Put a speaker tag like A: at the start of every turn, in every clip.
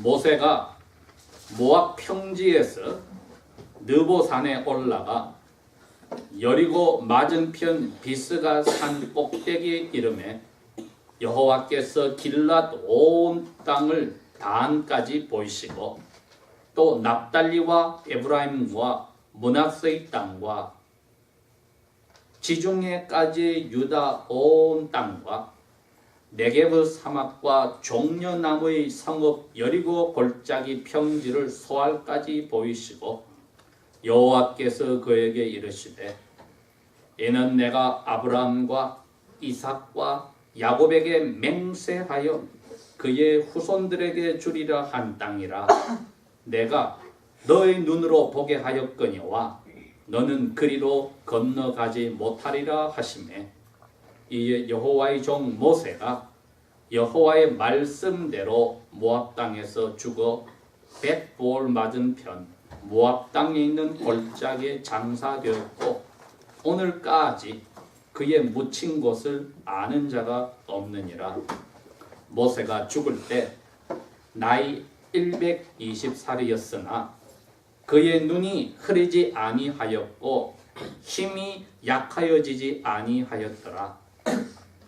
A: 모세가 모압 평지에서 느보산에 올라가 여리고 맞은편 비스가 산 꼭대기에 이르매 여호와께서 길랏 온 땅을 단까지 보이시고 또 납달리와 에브라임과 므낫세의 땅과 지중해까지 유다 온 땅과 네게브 사막과 종려나무의 성읍 여리고 골짜기 평지를 소알까지 보이시고 여호와께서 그에게 이르시되 이는 내가 아브라함과 이삭과 야곱에게 맹세하여 그의 후손들에게 주리라 한 땅이라. 내가 너의 눈으로 보게 하였거니와 너는 그리로 건너가지 못하리라 하시매 이에 여호와의 종 모세가 여호와의 말씀대로 모압 땅에서 죽어 벳보을 맞은편 모압 땅에 있는 골짜기에 장사되었고 오늘까지 그의 묻힌 곳을 아는 자가 없느니라. 모세가 죽을 때 나이 120살이었으나 그의 눈이 흐리지 아니하였고 힘이 약하여지지 아니하였더라.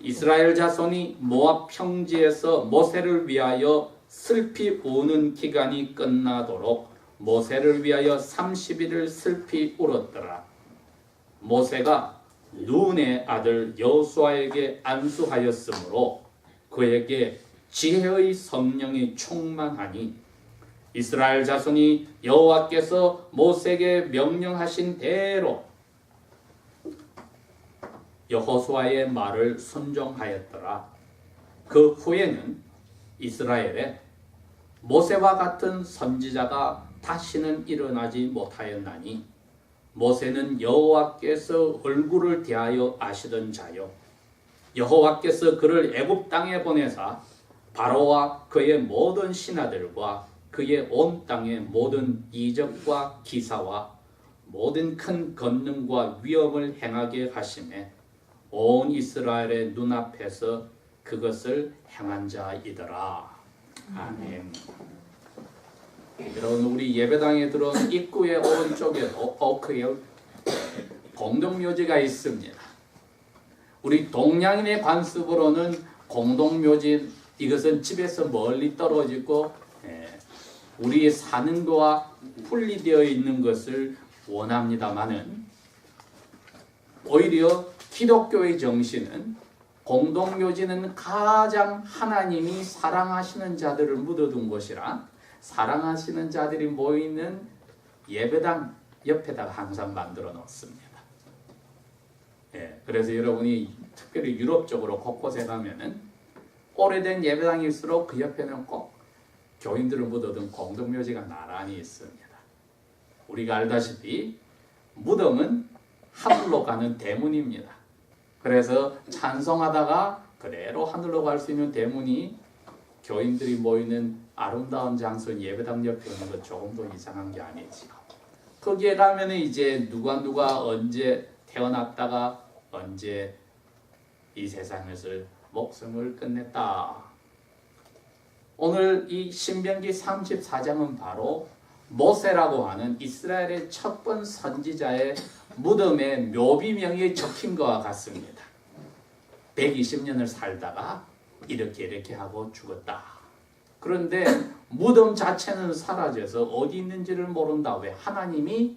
A: 이스라엘 자손이 모압 평지에서 모세를 위하여 슬피 우는 기간이 끝나도록 모세를 위하여 30일을 슬피 울었더라. 모세가 눈의 아들 여호수아에게 안수하였으므로 그에게 지혜의 성령이 충만하니 이스라엘 자손이 여호와께서 모세에게 명령하신 대로 여호수아의 말을 순종하였더라. 그 후에는 이스라엘에 모세와 같은 선지자가 다시는 일어나지 못하였나니 모세는 여호와께서 얼굴을 대하여 아시던 자요 여호와께서 그를 애굽 땅에 보내사 바로와 그의 모든 신하들과 그의 온 땅의 모든 이적과 기사와 모든 큰 권능과 위엄을 행하게 하시매 온 이스라엘의 눈앞에서 그것을 행한 자이더라. 아멘. 여러분, 우리 예배당에 들어온 입구의 오른쪽에도 오크힐 공동묘지가 있습니다. 우리 동양인의 관습으로는 공동묘지 이것은 집에서 멀리 떨어지고 우리 사는 거와 분리되어 있는 것을 원합니다마는 오히려 기독교의 정신은 공동묘지는 가장 하나님이 사랑하시는 자들을 묻어둔 곳이라 사랑하시는 자들이 모이는 예배당 옆에다가 항상 만들어 놓습니다. 그래서 여러분이 특별히 유럽 쪽으로 곳곳에 가면은 오래된 예배당일수록 그 옆에는 꼭 교인들을 묻어둔 공동묘지가 나란히 있습니다. 우리가 알다시피 무덤은 하늘로 가는 대문입니다. 그래서 찬송하다가 그대로 하늘로 갈 수 있는 대문이 교인들이 모이는 아름다운 장소인 예배당 옆에 있는 것 조금도 이상한 게 아니지요. 거기에 가면 이제 누가 언제 태어났다가 언제 이 세상에서 목숨을 끝냈다. 오늘 이 신명기 34장은 바로 모세라고 하는 이스라엘의 첫 번 선지자의 무덤에 묘비명이 적힌 것과 같습니다. 120년을 살다가 이렇게 하고 죽었다. 그런데 무덤 자체는 사라져서 어디 있는지를 모른다. 왜? 하나님이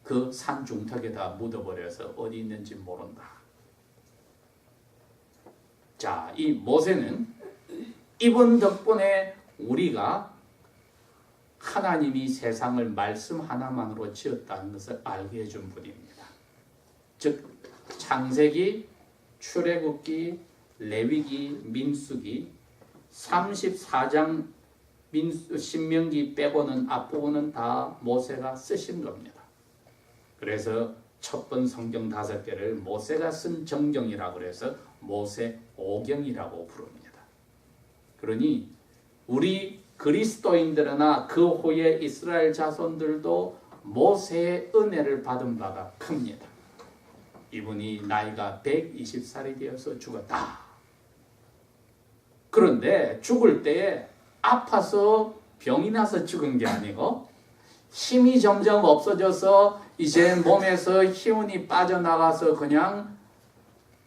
A: 그 산 중턱에다 묻어버려서 어디 있는지 모른다. 자, 이 모세는 이분 덕분에 우리가 하나님이 세상을 말씀 하나만으로 지었다는 것을 알게 해준 분입니다. 즉 창세기, 출애굽기, 레위기, 민수기 34장 신명기 빼고는 앞부분은 다 모세가 쓰신 겁니다. 그래서 첫 번 성경 5개를 모세가 쓴 정경이라고 해서 모세오경이라고 부릅니다. 그러니 우리 그리스도인들이나 그 후에 이스라엘 자손들도 모세의 은혜를 받은 바가 큽니다. 이분이 나이가 120살이 되어서 죽었다. 그런데 죽을 때에 아파서 병이 나서 죽은 게 아니고 힘이 점점 없어져서 이제 몸에서 희운이 빠져나가서 그냥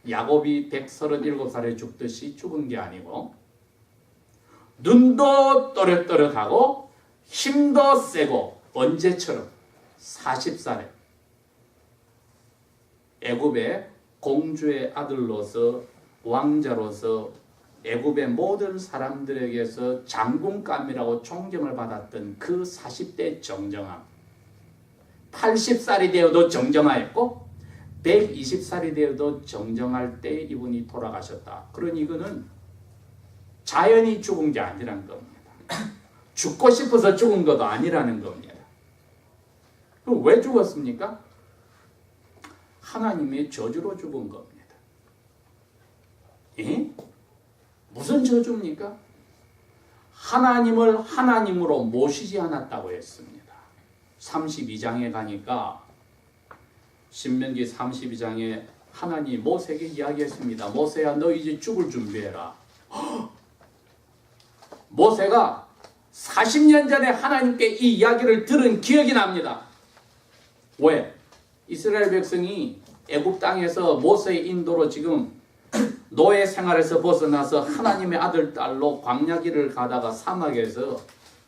A: 야곱이 137살에 죽듯이 죽은 게 아니고 눈도 또렷또렷하고 힘도 세고 언제처럼 40살에 애굽의 공주의 아들로서 왕자로서 애굽의 모든 사람들에게서 장군감이라고 존경을 받았던 그 40대 정정함, 80살이 되어도 정정하였고 120살이 되어도 정정할 때 이분이 돌아가셨다. 그러니 이거는 자연히 죽은 게 아니라는 겁니다. 죽고 싶어서 죽은 것도 아니라는 겁니다. 그럼 왜 죽었습니까? 하나님의 저주로 죽은 겁니다. 예? 무슨 저주입니까? 하나님을 하나님으로 모시지 않았다고 했습니다. 32장에 가니까 신명기 32장에 하나님이 모세에게 이야기했습니다. 모세야, 너 이제 죽을 준비해라. 모세가 40년 전에 하나님께 이 이야기를 들은 기억이 납니다. 왜? 이스라엘 백성이 애굽 땅에서 모세의 인도로 지금 노예 생활에서 벗어나서 하나님의 아들 딸로 광야길을 가다가 사막에서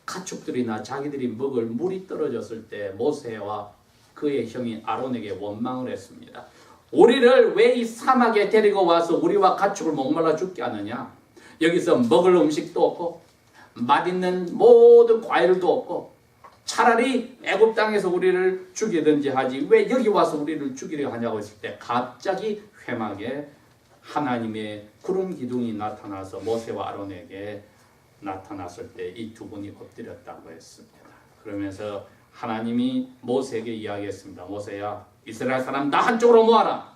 A: 가축들이나 자기들이 먹을 물이 떨어졌을 때 모세와 그의 형인 아론에게 원망을 했습니다. 우리를 왜 이 사막에 데리고 와서 우리와 가축을 목말라 죽게 하느냐? 여기서 먹을 음식도 없고 맛있는 모든 과일도 없고 차라리 애굽 땅에서 우리를 죽이든지 하지 왜 여기 와서 우리를 죽이려 하냐고 했을 때 갑자기 회막에 하나님의 구름 기둥이 나타나서 모세와 아론에게 나타났을 때 이 두 분이 엎드렸다고 했습니다. 그러면서 하나님이 모세에게 이야기했습니다. 모세야, 이스라엘 사람 다 한쪽으로 모아라.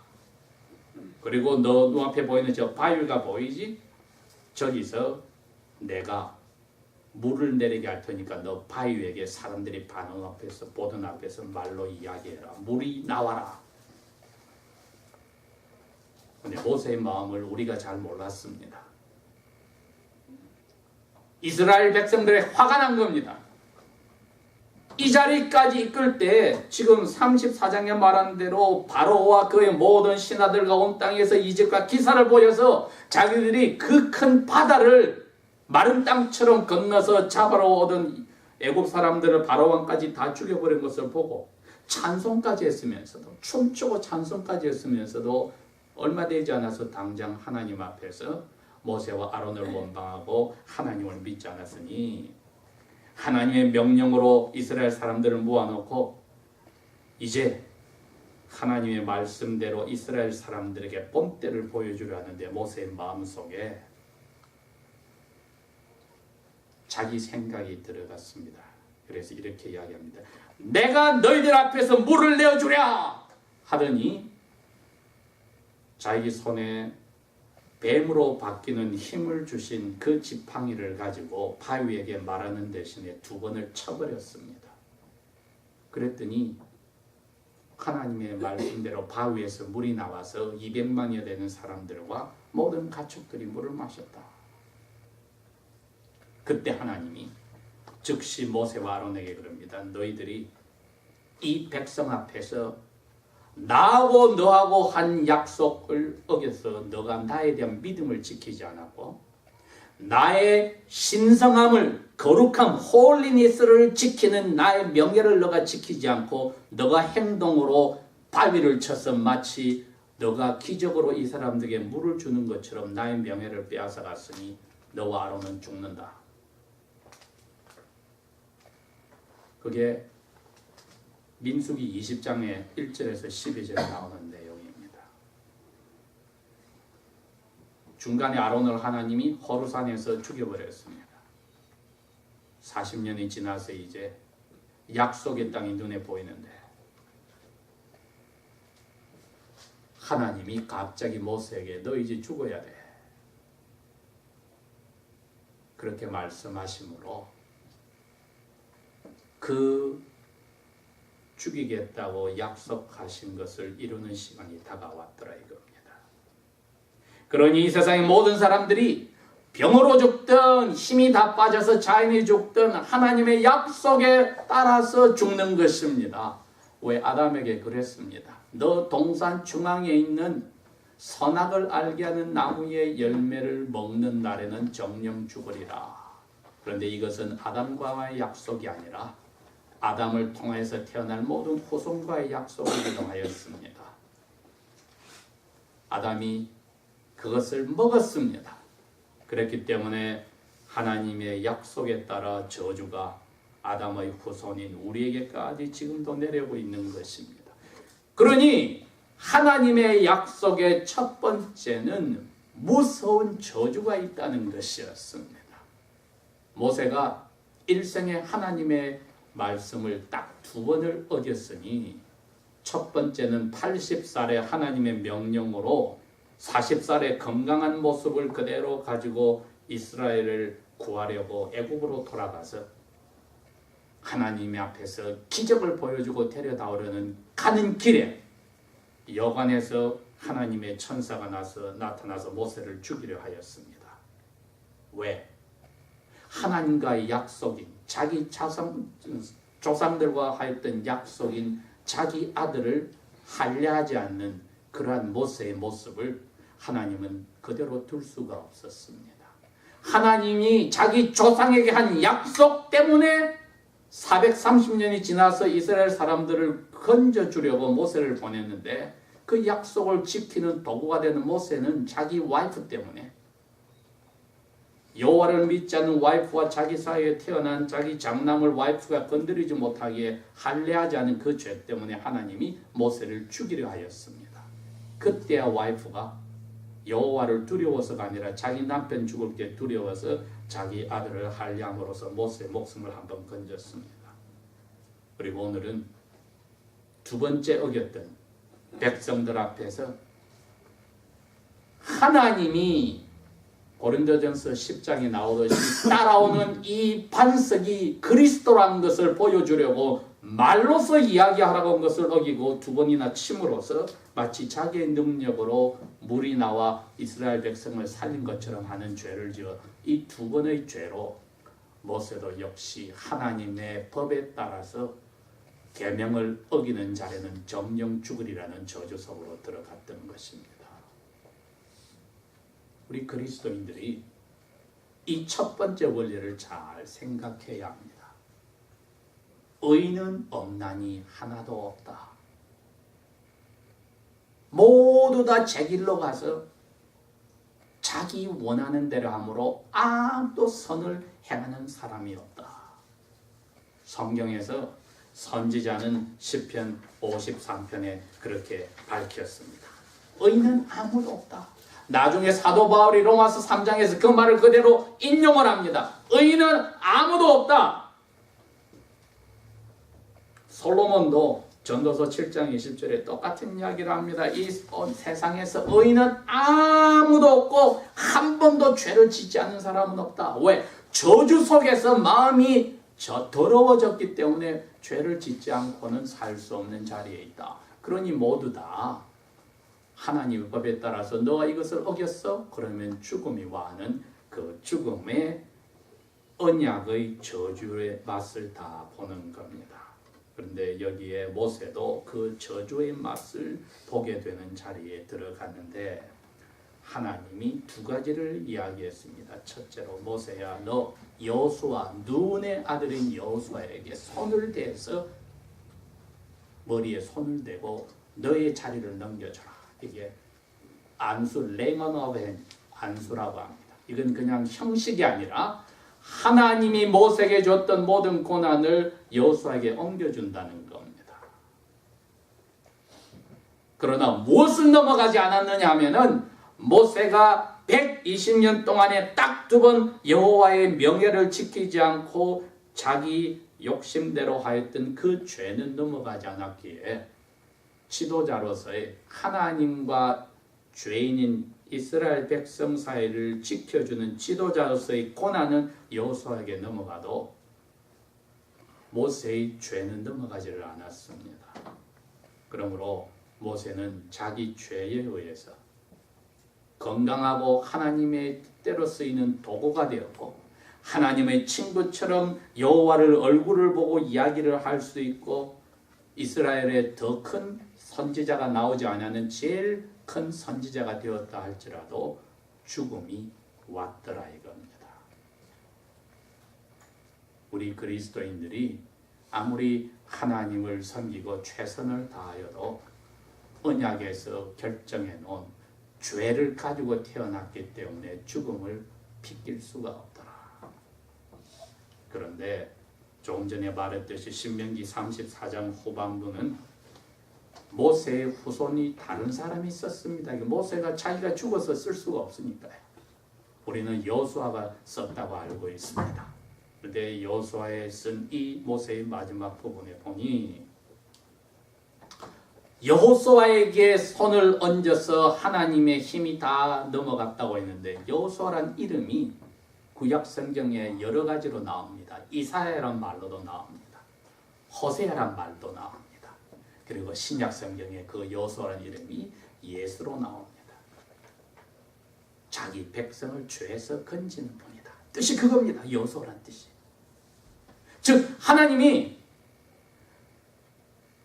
A: 그리고 너 눈앞에 보이는 저 바위가 보이지? 저기서 내가 물을 내리게 할 테니까 너 바위에게 사람들이 반응 앞에서 보던 앞에서 말로 이야기해라. 물이 나와라. 근데 모세의 마음을 우리가 잘 몰랐습니다. 이스라엘 백성들의 화가 난 겁니다. 이 자리까지 이끌 때 지금 34장에 말한 대로 바로와 그의 모든 신하들과 온 땅에서 이적과 기사를 보여서 자기들이 그 큰 바다를 마른 땅처럼 건너서 잡아러 오던 애굽 사람들을 바로왕까지 다 죽여버린 것을 보고 찬송까지 했으면서도 춤추고 찬송까지 했으면서도 얼마 되지 않아서 당장 하나님 앞에서 모세와 아론을 원망하고 하나님을 믿지 않았으니 하나님의 명령으로 이스라엘 사람들을 모아놓고 이제 하나님의 말씀대로 이스라엘 사람들에게 본때를 보여주려 하는데 모세의 마음속에 자기 생각이 들어갔습니다. 그래서 이렇게 이야기합니다. 내가 너희들 앞에서 물을 내어주랴 하더니 자기 손에 뱀으로 바뀌는 힘을 주신 그 지팡이를 가지고 바위에게 말하는 대신에 두 번을 쳐버렸습니다. 그랬더니 하나님의 말씀대로 바위에서 물이 나와서 200만여 되는 사람들과 모든 가축들이 물을 마셨다. 그때 하나님이 즉시 모세와 아론에게 그럽니다. 너희들이 이 백성 앞에서 나하고 너하고 한 약속을 어겨서 너가 나에 대한 믿음을 지키지 않았고 나의 신성함을 거룩함 홀리니스를 지키는 나의 명예를 너가 지키지 않고 너가 행동으로 바위를 쳐서 마치 너가 기적으로 이 사람들에게 물을 주는 것처럼 나의 명예를 빼앗아 갔으니 너와 아론은 죽는다. 그게 민수기 20장의 1절에서 12절에 나오는 내용입니다. 중간에 아론을 하나님이 호르산에서 죽여버렸습니다. 40년이 지나서 이제 약속의 땅이 눈에 보이는데 하나님이 갑자기 모세에게 너 이제 죽어야 돼. 그렇게 말씀하심으로 그 죽이겠다고 약속하신 것을 이루는 시간이 다가왔더라 이겁니다. 그러니 이 세상의 모든 사람들이 병으로 죽든 힘이 다 빠져서 자연히 죽든 하나님의 약속에 따라서 죽는 것입니다. 왜 아담에게 그랬습니다. 너 동산 중앙에 있는 선악을 알게 하는 나무의 열매를 먹는 날에는 정령 죽으리라. 그런데 이것은 아담과의 약속이 아니라 아담을 통해서 태어날 모든 후손과의 약속이기도 하였습니다. 아담이 그것을 먹었습니다. 그렇기 때문에 하나님의 약속에 따라 저주가 아담의 후손인 우리에게까지 지금도 내려오고 있는 것입니다. 그러니 하나님의 약속의 첫 번째는 무서운 저주가 있다는 것이었습니다. 모세가 일생에 하나님의 말씀을 딱 2번을 어겼으니 첫 번째는 80살에 하나님의 명령으로 40살의 건강한 모습을 그대로 가지고 이스라엘을 구하려고 애국으로 돌아가서 하나님 앞에서 기적을 보여주고 데려다오려는 가는 길에 여관에서 하나님의 천사가 나타나서 모세를 죽이려 하였습니다. 왜? 하나님과의 약속인 자기 조상들과 하였던 약속인 자기 아들을 할례하지 않는 그러한 모세의 모습을 하나님은 그대로 둘 수가 없었습니다. 하나님이 자기 조상에게 한 약속 때문에 430년이 지나서 이스라엘 사람들을 건져주려고 모세를 보냈는데 그 약속을 지키는 도구가 되는 모세는 자기 와이프 때문에 여호와를 믿지 않는 와이프와 자기 사이에 태어난 자기 장남을 와이프가 건드리지 못하게 할례하지 않은 그 죄 때문에 하나님이 모세를 죽이려 하였습니다. 그때야 와이프가 여호와를 두려워서가 아니라 자기 남편 죽을 게 두려워서 자기 아들을 할례함으로써 모세의 목숨을 한번 건졌습니다. 그리고 오늘은 2번째 어겼던 백성들 앞에서 하나님이 고린도전서 10장에 나오듯이 따라오는 이 반석이 그리스도라는 것을 보여주려고 말로서 이야기하라고 한 것을 어기고 2번이나 침으로써 마치 자기의 능력으로 물이 나와 이스라엘 백성을 살린 것처럼 하는 죄를 지어 이 2번의 죄로 모세도 역시 하나님의 법에 따라서 계명을 어기는 자에는 정령 죽으리라는 저주 속으로 들어갔던 것입니다. 우리 그리스도인들이 이 첫 번째 원리를 잘 생각해야 합니다. 의인은 없나니 하나도 없다. 모두 다 제 길로 가서 자기 원하는 대로 함으로 아무도 선을 행하는 사람이 없다. 성경에서 선지자는 시편 53편에 그렇게 밝혔습니다. 의인은 아무도 없다. 나중에 사도 바울이 로마서 3장에서 그 말을 그대로 인용을 합니다. 의인은 아무도 없다. 솔로몬도 전도서 7장 20절에 똑같은 이야기를 합니다. 이 세상에서 의인은 아무도 없고 한 번도 죄를 짓지 않는 사람은 없다. 왜? 저주 속에서 마음이 더러워졌기 때문에 죄를 짓지 않고는 살 수 없는 자리에 있다. 그러니 모두 다 하나님의 법에 따라서 너가 이것을 어겼어? 그러면 죽음이 와는 그 죽음의 언약의 저주의 맛을 다 보는 겁니다. 그런데 여기에 모세도 그 저주의 맛을 보게 되는 자리에 들어갔는데 하나님이 2가지를 이야기했습니다. 첫째로 모세야 너 여호수아 눈의 아들인 여호수아에게 손을 대서 머리에 손을 대고 너의 자리를 넘겨줘라. 이게 안수 랭언 오브 안수라고 합니다. 이건 그냥 형식이 아니라 하나님이 모세에게 줬던 모든 고난을 여호수아에게 옮겨준다는 겁니다. 그러나 무엇을 넘어가지 않았느냐 하면은 모세가 120년 동안에 딱 2번 여호와의 명예를 지키지 않고 자기 욕심대로 하였던 그 죄는 넘어가지 않았기에 지도자로서의 하나님과 죄인인 이스라엘 백성 사이를 지켜주는 지도자로서의 고난은 여호수아에게 넘어가도 모세의 죄는 넘어가지를 않았습니다. 그러므로 모세는 자기 죄에 의해서 건강하고 하나님의 뜻대로 쓰이는 도구가 되었고 하나님의 친구처럼 여호와를 얼굴을 보고 이야기를 할 수 있고 이스라엘에 더 큰 선지자가 나오지 않는 제일 큰 선지자가 되었다 할지라도 죽음이 왔더라 이겁니다. 우리 그리스도인들이 아무리 하나님을 섬기고 최선을 다하여도 언약에서 결정해 놓은 죄를 가지고 태어났기 때문에 죽음을 빗길 수가 없더라. 그런데 조금 전에 말했듯이 신명기 34장 후반부는 모세의 후손이 다른 사람이 썼습니다. 모세가 자기가 죽어서 쓸 수가 없으니까요. 우리는 여호수아가 썼다고 알고 있습니다. 그런데 여호수아에 쓴 이 모세의 마지막 부분에 보니 여호수아에게 손을 얹어서 하나님의 힘이 다 넘어갔다고 했는데 여호수아란 이름이 구약 성경에 여러 가지로 나옵니다. 이사야란 말로도 나옵니다. 호세아란 말도 나옵니다. 그리고 신약 성경에 그 여호수아란 이름이 예수로 나옵니다. 자기 백성을 죄에서 건지는 분이다. 뜻이 그겁니다. 여호수아란 뜻이. 즉 하나님이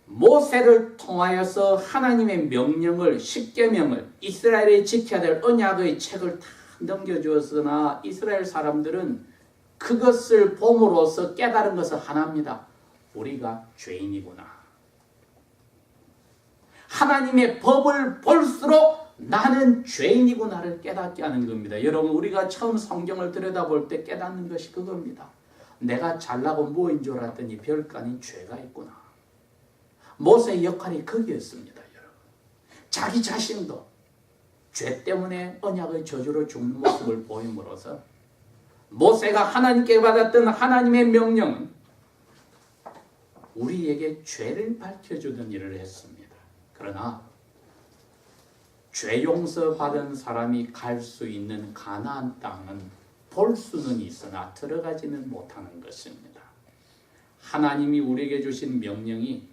A: 모세를 통하여서 하나님의 명령을 십계명을 이스라엘이 지켜야 될 언약의 책을 다 넘겨주었으나 이스라엘 사람들은 그것을 봄으로써 깨달은 것은 하나입니다. 우리가 죄인이구나. 하나님의 법을 볼수록 나는 죄인이구나를 깨닫게 하는 겁니다. 여러분 우리가 처음 성경을 들여다볼 때 깨닫는 것이 그겁니다. 내가 잘나고 뭐인 줄 알았더니 별거 아닌 죄가 있구나. 모세의 역할이 거기였습니다. 여러분. 자기 자신도 죄 때문에 언약의 저주로 죽는 모습을 보임으로써 모세가 하나님께 받았던 하나님의 명령은 우리에게 죄를 밝혀주던 일을 했습니다. 그러나 죄 용서 받은 사람이 갈 수 있는 가나안 땅은 볼 수는 있으나 들어가지는 못하는 것입니다. 하나님이 우리에게 주신 명령이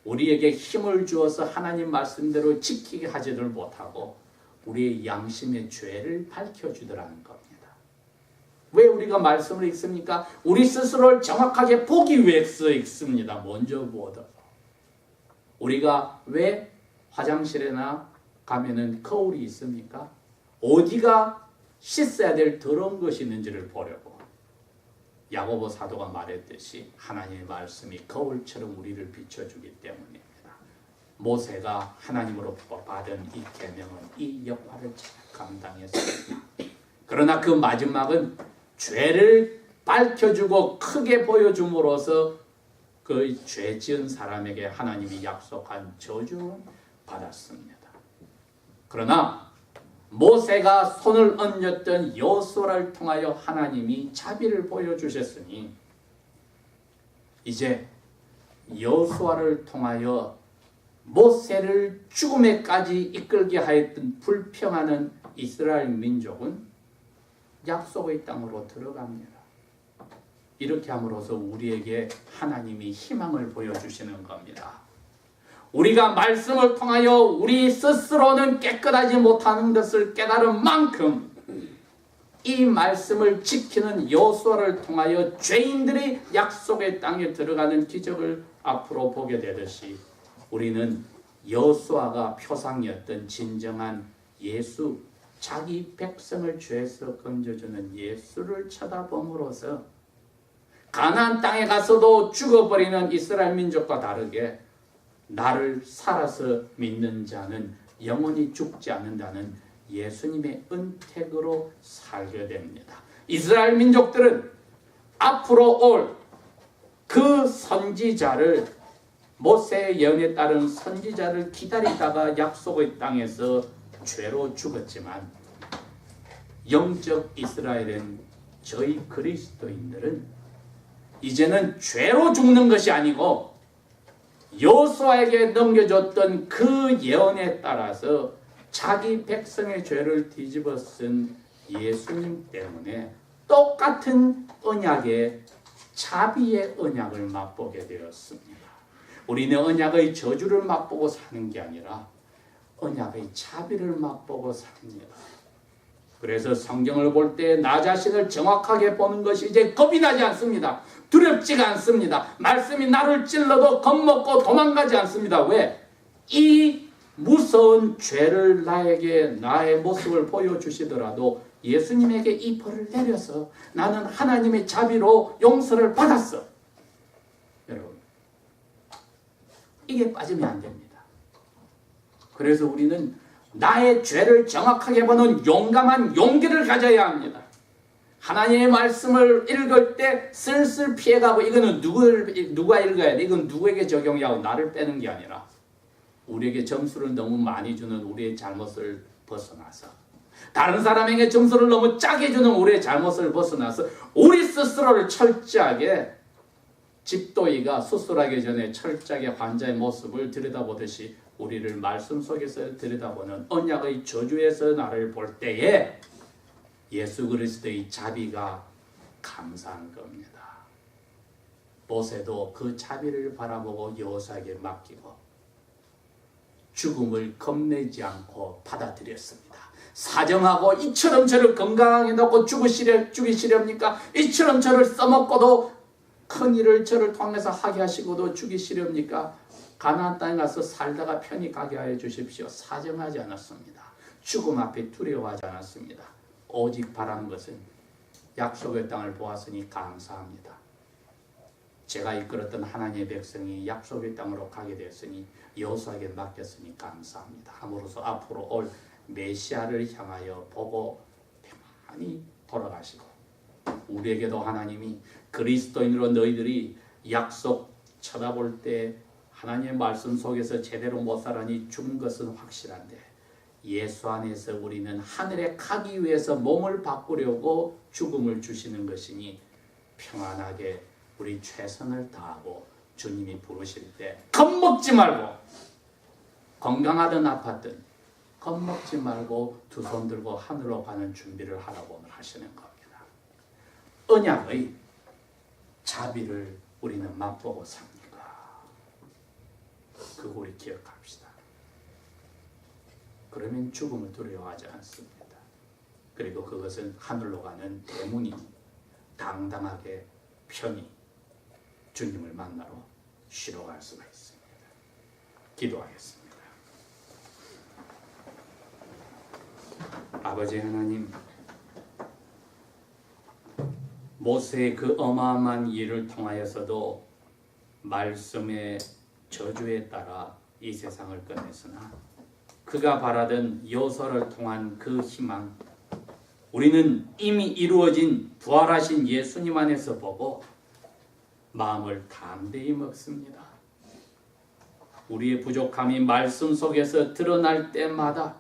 A: 우리에게 힘을 주어서 하나님 말씀대로 지키게 하지를 못하고 우리의 양심의 죄를 밝혀주더라는 겁니다. 왜 우리가 말씀을 읽습니까? 우리 스스로를 정확하게 보기 위해서 읽습니다. 먼저 보더라도. 우리가 왜 화장실에나 가면은 거울이 있습니까? 어디가 씻어야 될 더러운 것이 있는지를 보려고. 야고보 사도가 말했듯이 하나님의 말씀이 거울처럼 우리를 비춰주기 때문입니다. 모세가 하나님으로부터 받은 이 계명은 이 역할을 잘 감당했습니다. 그러나 그 마지막은 죄를 밝혀주고 크게 보여줌으로써 그 죄 지은 사람에게 하나님이 약속한 저주를 받았습니다. 그러나 모세가 손을 얹었던 여호수아를 통하여 하나님이 자비를 보여주셨으니 이제 여호수아를 통하여 모세를 죽음에까지 이끌게 하였던 불평하는 이스라엘 민족은 약속의 땅으로 들어갑니다. 이렇게 함으로써 우리에게 하나님이 희망을 보여주시는 겁니다. 우리가 말씀을 통하여 우리 스스로는 깨끗하지 못하는 것을 깨달은 만큼 이 말씀을 지키는 여호수아를 통하여 죄인들이 약속의 땅에 들어가는 기적을 앞으로 보게 되듯이 우리는 여호수아가 표상이었던 진정한 예수, 자기 백성을 죄에서 건져주는 예수를 쳐다봄으로써 가나안 땅에 가서도 죽어버리는 이스라엘 민족과 다르게 나를 살아서 믿는 자는 영원히 죽지 않는다는 예수님의 은택으로 살게 됩니다. 이스라엘 민족들은 앞으로 올 그 선지자를 모세의 예언에 따른 선지자를 기다리다가 약속의 땅에서 죄로 죽었지만 영적 이스라엘은 저희 그리스도인들은 이제는 죄로 죽는 것이 아니고 여호수아에게 넘겨줬던 그 예언에 따라서 자기 백성의 죄를 뒤집어 쓴 예수님 때문에 똑같은 언약의 자비의 언약을 맛보게 되었습니다. 우리는 언약의 저주를 맛보고 사는 게 아니라 언약의 자비를 맛보고 삽니다. 그래서 성경을 볼 때 나 자신을 정확하게 보는 것이 이제 겁이 나지 않습니다. 두렵지가 않습니다. 말씀이 나를 찔러도 겁먹고 도망가지 않습니다. 왜? 이 무서운 죄를 나에게 나의 모습을 보여주시더라도 예수님에게 이 벌을 내려서 나는 하나님의 자비로 용서를 받았어. 여러분, 이게 빠지면 안 됩니다. 그래서 우리는 나의 죄를 정확하게 보는 용감한 용기를 가져야 합니다. 하나님의 말씀을 읽을 때 슬슬 피해가고 이거는 누가 읽어야 돼? 이건 누구에게 적용해야 하고 나를 빼는 게 아니라 우리에게 점수를 너무 많이 주는 우리의 잘못을 벗어나서 다른 사람에게 점수를 너무 짜게 주는 우리의 잘못을 벗어나서 우리 스스로를 철저하게 집도이가 수술하기 전에 철저하게 환자의 모습을 들여다보듯이 우리를 말씀 속에서 들여다보는 언약의 저주에서 나를 볼 때에 예수 그리스도의 자비가 감사한 겁니다. 모세도 그 자비를 바라보고 여호수아에게 맡기고 죽음을 겁내지 않고 받아들였습니다. 사정하고 이처럼 저를 건강하게 놓고 죽이시렵니까? 이처럼 저를 써먹고도 큰 일을 저를 통해서 하게 하시고도 죽이시렵니까? 가나안 땅에 가서 살다가 편히 가게 하여 주십시오. 사정하지 않았습니다. 죽음 앞에 두려워하지 않았습니다. 오직 바란 것은 약속의 땅을 보았으니 감사합니다. 제가 이끌었던 하나님의 백성이 약속의 땅으로 가게 되었으니 여호수아에게 맡겼으니 감사합니다. 함으로써 앞으로 올 메시아를 향하여 보고 평안히 돌아가시고 우리에게도 하나님이 그리스도인으로 너희들이 약속 쳐다볼 때 하나님의 말씀 속에서 제대로 못 살아니 죽은 것은 확실한데 예수 안에서 우리는 하늘에 가기 위해서 몸을 바꾸려고 죽음을 주시는 것이니 평안하게 우리 최선을 다하고 주님이 부르실 때 겁먹지 말고 건강하든 아팠든 겁먹지 말고 두 손 들고 하늘로 가는 준비를 하라고 오늘 하시는 겁니다. 언약의 자비를 우리는 맛보고 삽니까? 그거 우리 기억합시다. 그러면 죽음을 두려워하지 않습니다. 그리고 그것은 하늘로 가는 대문이 당당하게 편히 주님을 만나러 쉬러 갈 수가 있습니다. 기도하겠습니다. 아버지 하나님, 모세의 그 어마어마한 일을 통하여서도 말씀의 저주에 따라 이 세상을 떠났으나 그가 바라던 여호수아를 통한 그 희망, 우리는 이미 이루어진 부활하신 예수님 안에서 보고 마음을 담대히 먹습니다. 우리의 부족함이 말씀 속에서 드러날 때마다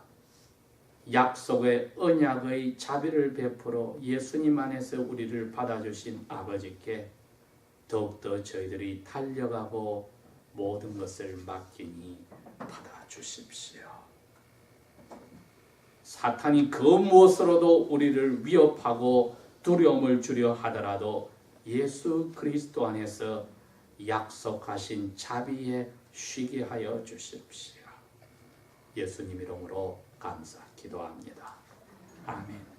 A: 약속의 언약의 자비를 베풀어 예수님 안에서 우리를 받아주신 아버지께 더욱더 저희들이 달려가고 모든 것을 맡기니 받아주십시오. 사탄이 그 무엇으로도 우리를 위협하고 두려움을 주려 하더라도 예수 그리스도 안에서 약속하신 자비에 쉬게 하여 주십시오. 예수님 이름으로 감사 기도합니다. 아멘.